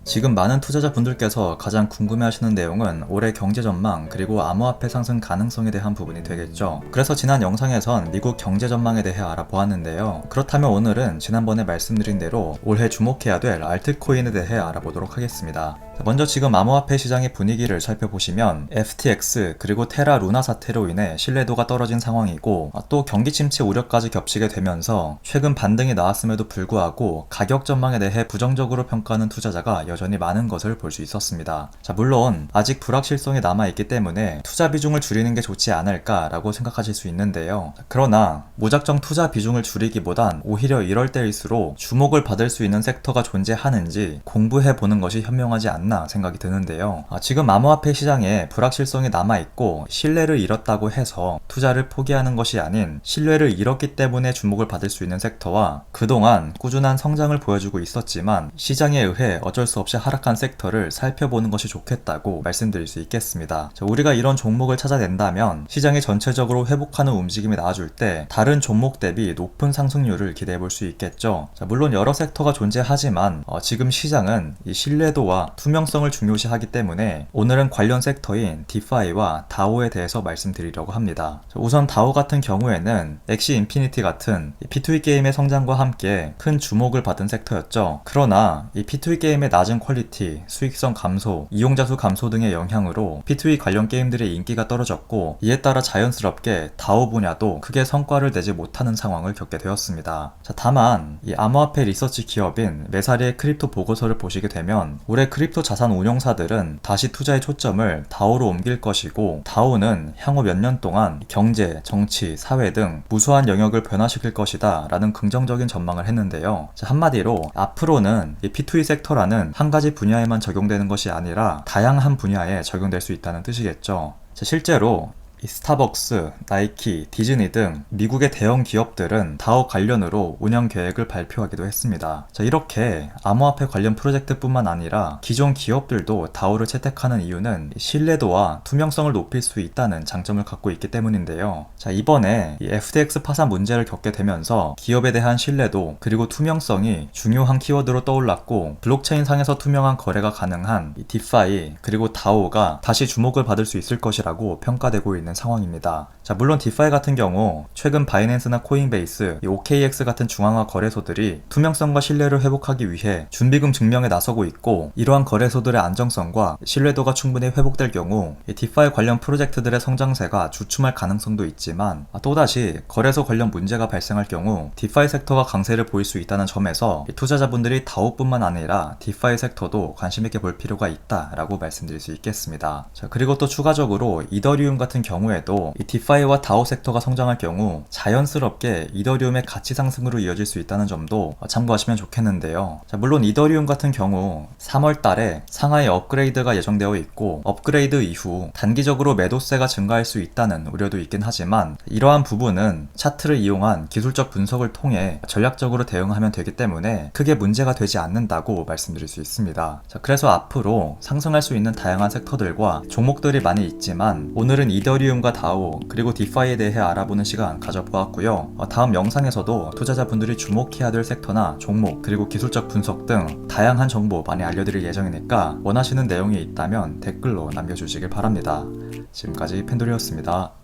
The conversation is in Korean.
지금 많은 투자자분들께서 가장 궁금해하시는 내용은 올해 경제 전망 그리고 암호화폐 상승 가능성에 대한 부분이 되겠죠. 그래서 지난 영상에선 미국 경제 전망에 대해 알아보았는데요. 그렇다면 오늘은 지난번에 말씀드린 대로 올해 주목해야 될 알트코인에 대해 알아보도록 하겠습니다. 먼저 지금 암호화폐 시장의 분위기를 살펴보시면 FTX 그리고 테라 루나 사태로 인해 신뢰도가 떨어진 상황이고, 또 경기 침체 우려까지 겹치게 되면서 최근 반등이 나왔음에도 불구하고 가격 전망에 대해 부정적으로 평가하는 투자자가 여전히 많은 것을 볼 수 있었습니다. 물론 아직 불확실성이 남아있기 때문에 투자 비중을 줄이는 게 좋지 않을까라고 생각하실 수 있는데요. 그러나 무작정 투자 비중을 줄이기보단 오히려 이럴 때일수록 주목을 받을 수 있는 섹터가 존재하는지 공부해보는 것이 현명하지 않나 생각이 드는데요. 지금 암호화폐 시장에 불확실성이 남아있고 신뢰를 잃었다고 해서 투자를 포기하는 것이 아닌, 신뢰를 잃었기 때문에 주목을 받을 수 있는 섹터와 그동안 꾸준한 성장을 보여주고 있었지만 시장에 의해 어쩔 수 없이 하락한 섹터를 살펴보는 것이 좋겠다고 말씀드릴 수 있겠습니다. 우리가 이런 종목을 찾아낸다면 시장이 전체적으로 회복하는 움직임이 나와줄 때 다른 종목 대비 높은 상승률을 기대해 볼 수 있겠죠. 물론 여러 섹터가 존재하지만 지금 시장은 이 신뢰도와 투명성을 중요시하기 때문에 오늘은 관련 섹터인 디파이와 다오에 대해서 말씀드리려고 합니다. 우선 다오 같은 경우에는 엑시 인피니티 같은 P2E 게임의 성장과 함께 큰 주목을 받은 섹터였죠. 그러나 이 P2E 게임의 낮은 퀄리티, 수익성 감소, 이용자 수 감소 등의 영향으로 P2E 관련 게임들의 인기가 떨어졌고, 이에 따라 자연스럽게 다오 분야도 크게 성과를 내지 못하는 상황을 겪게 되었습니다. 다만 이 암호화폐 리서치 기업인 메사리의 크립토 보고서를 보시게 되면 올해 크립토 자산 운용사들은 다시 투자의 초점을 다오로 옮길 것이고, 다오는 향후 몇 년 동안 경제, 정치, 사회 등 무수한 영역을 변화시킬 것이다 라는 긍정적인 전망을 했는데요. 한마디로 앞으로는 이 P2E 섹터라는 한 가지 분야에만 적용되는 것이 아니라 다양한 분야에 적용될 수 있다는 뜻이겠죠. 실제로 이 스타벅스, 나이키, 디즈니 등 미국의 대형 기업들은 다오 관련으로 운영 계획을 발표하기도 했습니다. 이렇게 암호화폐 관련 프로젝트뿐만 아니라 기존 기업들도 다오를 채택하는 이유는 신뢰도와 투명성을 높일 수 있다는 장점을 갖고 있기 때문인데요. 이번에 이 FTX 파산 문제를 겪게 되면서 기업에 대한 신뢰도 그리고 투명성이 중요한 키워드로 떠올랐고, 블록체인 상에서 투명한 거래가 가능한 이 디파이 그리고 다오가 다시 주목을 받을 수 있을 것이라고 평가되고 있는 상황입니다. 물론 디파이 같은 경우 최근 바이낸스나 코인베이스, OKX 같은 중앙화 거래소들이 투명성과 신뢰를 회복하기 위해 준비금 증명에 나서고 있고, 이러한 거래소들의 안정성과 신뢰도가 충분히 회복될 경우 디파이 관련 프로젝트들의 성장세가 주춤할 가능성도 있지만, 또다시 거래소 관련 문제가 발생할 경우 디파이 섹터가 강세를 보일 수 있다는 점에서 투자자분들이 다오뿐만 아니라 디파이 섹터도 관심 있게 볼 필요가 있다라고 말씀드릴 수 있겠습니다. 그리고 또 추가적으로 이더리움 같은 경우에도 이 디파이와 다오 섹터가 성장할 경우 자연스럽게 이더리움의 가치 상승으로 이어질 수 있다는 점도 참고하시면 좋겠는데요. 물론 이더리움 같은 경우 3월 달에 상하이 업그레이드가 예정되어 있고, 업그레이드 이후 단기적으로 매도세가 증가할 수 있다는 우려도 있긴 하지만, 이러한 부분은 차트를 이용한 기술적 분석을 통해 전략적으로 대응하면 되기 때문에 크게 문제가 되지 않는다고 말씀드릴 수 있습니다. 그래서 앞으로 상승할 수 있는 다양한 섹터들과 종목들이 많이 있지만, 오늘은 이더리움과 다오 그리고 디파이에 대해 알아보는 시간 가져보았고요. 다음 영상에서도 투자자분들이 주목해야 될 섹터나 종목 그리고 기술적 분석 등 다양한 정보 많이 알려드릴 예정이니까 원하시는 내용이 있다면 댓글로 남겨주시길 바랍니다. 지금까지 펜돌이었습니다.